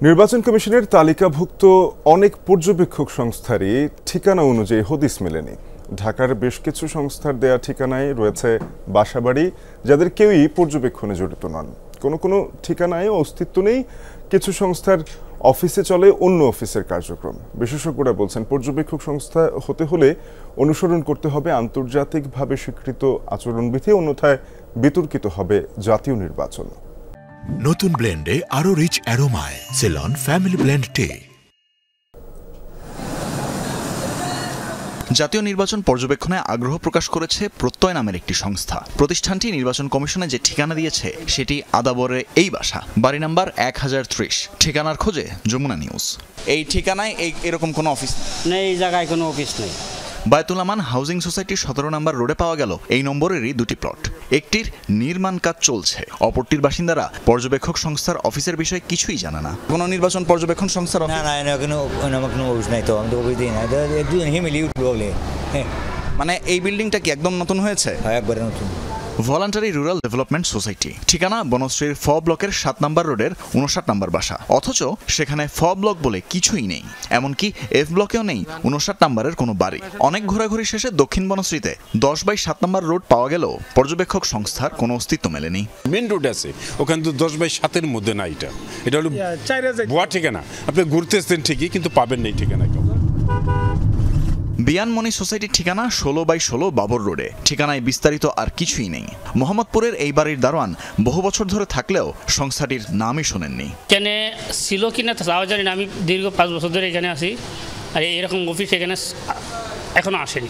নির্বাচন কমিশনের তালিকাভুক্ত অনেক পর্যবেক্ষক সংস্থারই ঠিকানা অনুযায়ী হদিস মেলেনি। ঢাকার বেশ কিছু সংস্থার দেয়া ঠিকানায় রয়েছে বাসাবাড়ি, যাদের কেউই পর্যবেক্ষণে জড়িত নন। কোনো কোনো ঠিকানায় অস্তিত্ব নেই। কিছু সংস্থার অফিসে চলে অন্য অফিসের কার্যক্রম। বিশেষজ্ঞরা বলছেন, পর্যবেক্ষক সংস্থা হতে হলে অনুসরণ করতে হবে আন্তর্জাতিকভাবে স্বীকৃত আচরণবিধি, অন্যথায় বিতর্কিত হবে জাতীয় নির্বাচন। নতুন ব্লেন্ডে আরো রিচ অ্যারোমায় সেলন ফ্যামিলি ব্লেন্ড টে। জাতীয় নির্বাচন পর্যবেক্ষণে আগ্রহ প্রকাশ করেছে প্রত্যয় নামের একটি সংস্থা। প্রতিষ্ঠানটি নির্বাচন কমিশনে যে ঠিকানা দিয়েছে সেটি আদাবরে এই বাসা, বাড়ি নাম্বার 1030। ঠিকানার খোঁজে যমুনা নিউজ। এই ঠিকানায় এরকম কোনো অফিস নেই, এই জায়গায় কোনো অফিস নেই। বায়তুল আমান হাউজিং সোসাইটির 17 নম্বর রোডে পাওয়া গেল এই নম্বরেরই দুটি প্লট। একটির নির্মাণ কাজ চলছে, অপরটির বাসিন্দারা পর্যবেক্ষক সংস্থার অফিসের বিষয়ে কিছুই জানে না। কোনো নির্বাচন পর্যবেক্ষণ সংস্থার না কোনো অফিস নাই তো, আমি তো অফিস দিই না, দুজন হিমেলি উঠবো বলে। মানে এই বিল্ডিংটা কি একদম নতুন হয়েছে? হ্যাঁ, একবারে নতুন। ভলান্টারি রুরাল ডেভেলপমেন্ট সোসাইটি, ঠিকানা বনশ্রীর ফ ব্লকের 7 নম্বর রোডের 59 নম্বর বাসা। অথচ সেখানে ফ ব্লক বলে কিছুই নেই, এমনকি এফ ব্লকেও নেই 59 নম্বরের কোনো বাড়ি। অনেক ঘোরাঘুরি শেষে দক্ষিণ বনশ্রীতে 10/7 নম্বর রোড পাওয়া গেল পর্যবেক্ষক সংস্থার কোনো অস্তিত্ব মেলেনি। মেন রোড আছে, ওখানে তো 10/7-এর মধ্যে না। এটা হলো ভুয়া ঠিকানা। আপনি ঘুরতে এসছেন ঠিকই, কিন্তু পাবেন না এই ঠিকানা। বিয়ানমণি সোসাইটির ঠিকানা 16/16 বাবর রোডে। ঠিকানায় বিস্তারিত আর কিছুই নেই। মোহাম্মদপুরের এই বাড়ির দারোয়ান বহু বছর ধরে থাকলেও সংস্থাটির নামই শোনেননি। এখানে ছিল কিনা তাও জানি না। আমি দীর্ঘ 5 বছর ধরে এখানে আছি, আর এরকম অফিস এখানে এখনো আসেনি।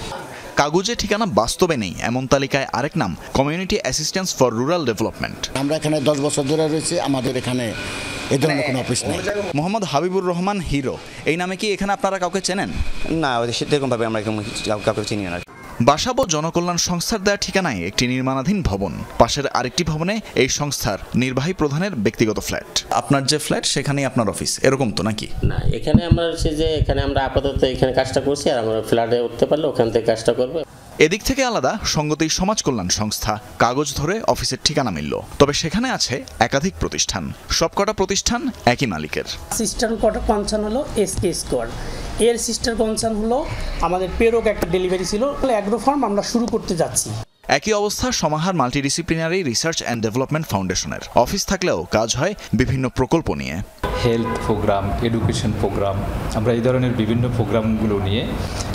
কাগজে ঠিকানা বাস্তবে নেই এমন তালিকায় আরেক নাম community assistance for rural development. আমরা এখানে 10 বছর ধরে রয়েছি, আমাদের এখানে এই ধরনের কোনো অফিস নেই। মোহাম্মদ হাবিবুর রহমান হিরো, এই নামে কি এখানে আপনারা কাউকে চেনেন? না, সেরকমভাবে আমরা কাউকে চিনি না। বাসাবো জনকল্যাণ সংস্থার দেয়া ঠিকানায় একটি নির্মাণাধীন ভবন, পাশের আরেকটি ভবনে এই সংস্থার নির্বাহী প্রধানের ব্যক্তিগত ফ্ল্যাট। আপনার যে ফ্ল্যাট সেখানেই আপনার অফিস, এরকম তো নাকি? না, এখানে আমরা এখানে আমরা আপাতত এখানে কাজটা করছি, আর আমরা ফ্ল্যাটে উঠতে পারলে ওখান থেকে কাজটা করবো। এদিক থেকে আলাদা সঙ্গতি সমাজ কল্যাণ সংস্থা। কাগজ ধরে অফিসের ঠিকানা মিলল, তবে সেখানে আছে একাধিক প্রতিষ্ঠান। সবকটা প্রতিষ্ঠান একই মালিকের। সিস্টার কনসার্ন হলো এসকে স্কোয়ার, এর সিস্টার কনসার্ন হলো আমাদের পেরোক একটা ডেলিভারি ছিল, অ্যাগ্রো ফার্ম আমরা শুরু করতে যাচ্ছি। একই অবস্থা সমাহার মাল্টিডিসিপ্লিনারি রিসার্চ অ্যান্ড ডেভেলপমেন্ট ফাউন্ডেশনের। অফিস থাকলেও কাজ হয় বিভিন্ন প্রকল্প নিয়ে। হেলথ প্রোগ্রাম, এডুকেশন প্রোগ্রাম, আমরা এই ধরনের বিভিন্ন প্রোগ্রামগুলো নিয়ে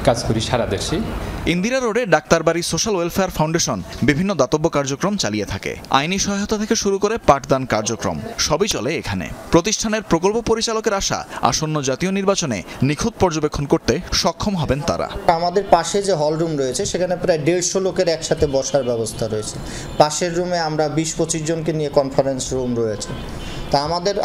কাজ করি সারা দেশে। ইন্দিরা রোডে ডাক্তারবাড়ি সোশ্যাল ওয়েলফেয়ার ফাউন্ডেশন বিভিন্ন দাতব্য কার্যক্রম চালিয়ে থাকে। আইনি সহায়তা থেকে শুরু করে পাঠদান কার্যক্রম সবই চলে এখানে। প্রতিষ্ঠানের প্রকল্প পরিচালকের আশা, আসন্ন জাতীয় নির্বাচনে নিখুঁত পর্যবেক্ষণ করতে সক্ষম হবেন তারা। আমাদের পাশে যে হল রুম রয়েছে সেখানে প্রায় 150 লোকের একসাথে বসার ব্যবস্থা রয়েছে। পাশের রুমে আমরা 20-25 জনকে নিয়ে কনফারেন্স রুম রয়েছে। তা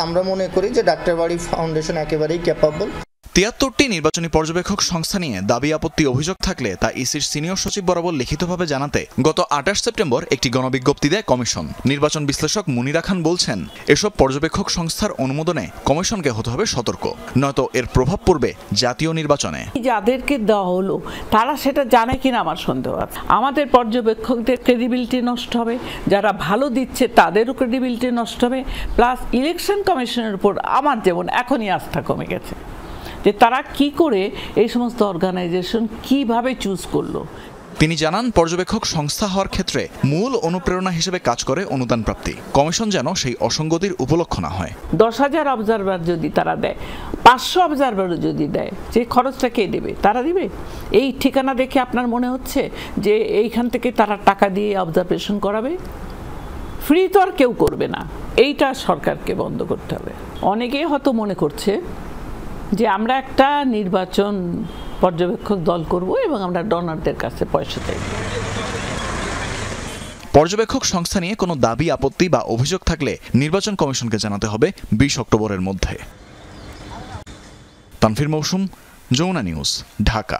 আমরা মনে করি যে ডাক্তারবাড়ি ফাউন্ডেশন একেবারেই ক্যাপাবল। 73টি নির্বাচনী পর্যবেক্ষক সংস্থা নিয়ে দাবি আপত্তি অভিযোগ থাকলে তা ইসির সিনিয়র সচিব বরাবর লিখিতভাবে জানাতে গত 28 সেপ্টেম্বর একটি গণবিজ্ঞপ্তি দেয় কমিশন। নির্বাচন বিশ্লেষক মুনিরা খান বলছেন, এসব পর্যবেক্ষক সংস্থার অনুমোদনে কমিশনকে হতে হবে সতর্ক, নয়তো এর প্রভাব পড়বে জাতীয় নির্বাচনে। যাদেরকে দেওয়া হলো তারা সেটা জানে কিনা আমার সন্দেহ আছে। আমাদের পর্যবেক্ষকদের ক্রেডিবিলিটি নষ্ট হবে, যারা ভালো দিচ্ছে তাদেরও ক্রেডিবিলিটি নষ্ট হবে। প্লাস ইলেকশন কমিশনের উপর আমার যেমন এখনই আস্থা কমে গেছে যে তারা কি করে এই সমস্ত অর্গানাইজেশন কিভাবে চুজ করলো। তিনি জানান, পর্যবেক্ষক সংস্থা হওয়ার ক্ষেত্রে মূল অনুপ্রেরণা হিসেবে কাজ করে অনুদান প্রাপ্তি। কমিশন যেন সেই অসঙ্গতির উপলক্ষ না হয়। 10,000 অবজারভার যদি তারা দেয়, 500 অবজারভারও যদি দেয়, যে খরচটা কে দেবে? তারা দিবে। এই ঠিকানা দেখে আপনার মনে হচ্ছে যে এইখান থেকে তারা টাকা দিয়ে অবজারভেশন করাবে? ফ্রি তো আর কেউ করবে না। এইটা সরকারকে বন্ধ করতে হবে। অনেকেই হয়তো মনে করছে যে আমরা একটা নির্বাচন পর্যবেক্ষক দল করব এবং আমরা ডোনারদের কাছে পয়সা চাইব। পর্যবেক্ষক সংস্থা নিয়ে কোনো দাবি আপত্তি বা অভিযোগ থাকলে নির্বাচন কমিশনকে জানাতে হবে 20 অক্টোবরের মধ্যে। তানভীর মৌসুম, যমুনা নিউজ, ঢাকা।